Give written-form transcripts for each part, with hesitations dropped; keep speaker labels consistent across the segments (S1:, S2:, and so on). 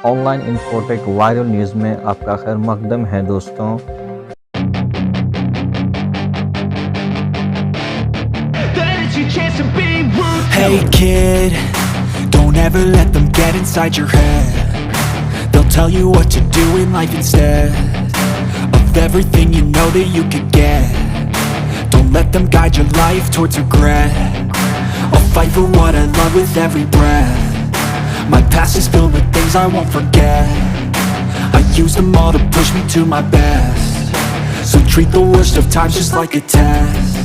S1: Online infotech viral news में आपका खैर मकदम है दोस्तों।
S2: Hey kid, don't ever let them get inside your head. They'll tell you what to do in life instead of everything you know that you could get. Don't let them guide your life towards regret. I'll fight for what I love with every breath. My past is filled with things I won't forget. I use them all to push me to my best. So treat the worst of times just like a test.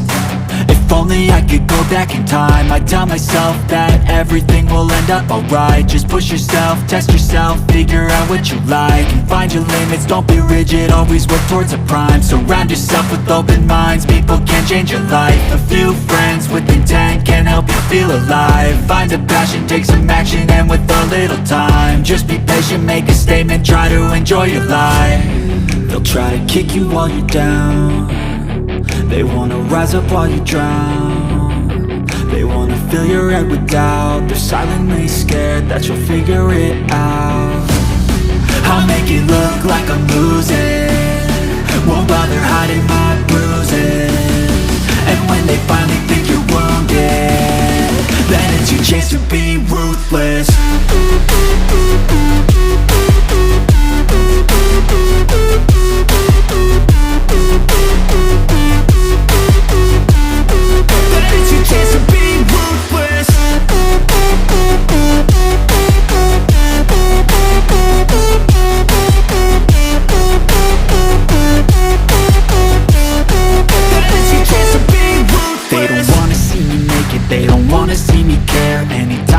S2: If only I could go back in time, I'd tell myself that everything will end up alright. Just push yourself, test yourself, figure out what you like, and find your limits, don't be rigid, always work towards a prime. Surround yourself with open minds, people can change your life. A few friends with intent can help you feel alive. Find a passion, take some action, and with a little time, just be patient, make a statement, try to enjoy your life. They'll try to kick you while you're down. They wanna rise up while you drown. They wanna fill your head with doubt. They're silently scared that you'll figure it out. I'll make it look like I'm losing, won't bother hiding my bruises. And when they finally think you're wounded, then it's your chance to be ruthless.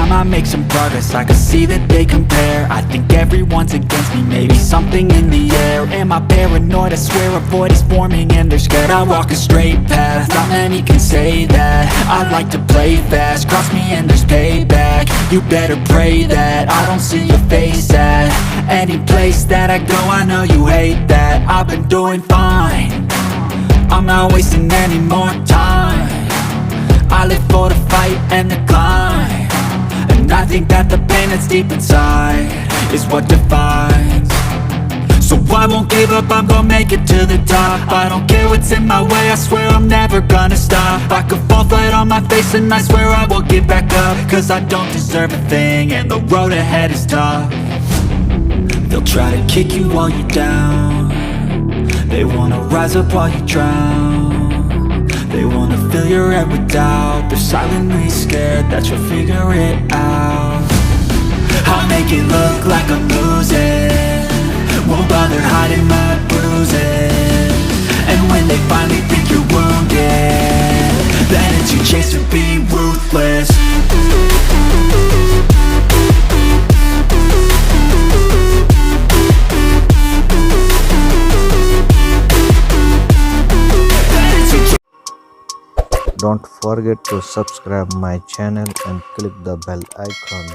S2: I make some progress, I can see that they compare. I think everyone's against me, maybe something in the air. Am I paranoid? I swear a void is forming and they're scared. I walk a straight path, not many can say that. I like to play fast, cross me and there's payback. You better pray that I don't see your face at any place that I go. I know you hate that. I've been doing fine, I'm not wasting any more time. I live for the fight and the climb. And I think that the pain that's deep inside is what defines. So I won't give up, I'm gonna make it to the top. I don't care what's in my way, I swear I'm never gonna stop. I could fall flat on my face and I swear I will get back up. Cause I don't deserve a thing and the road ahead is tough. They'll try to kick you while you're down. They wanna rise up while you drown. They wanna fill your head with doubt. They're silently scared that you'll figure it out. I'll make it look like I'm losing, won't bother hiding my bruises. And when they finally think you're wounded, then it's your chance to be ruthless.
S1: Don't forget to subscribe my channel and click the bell icon.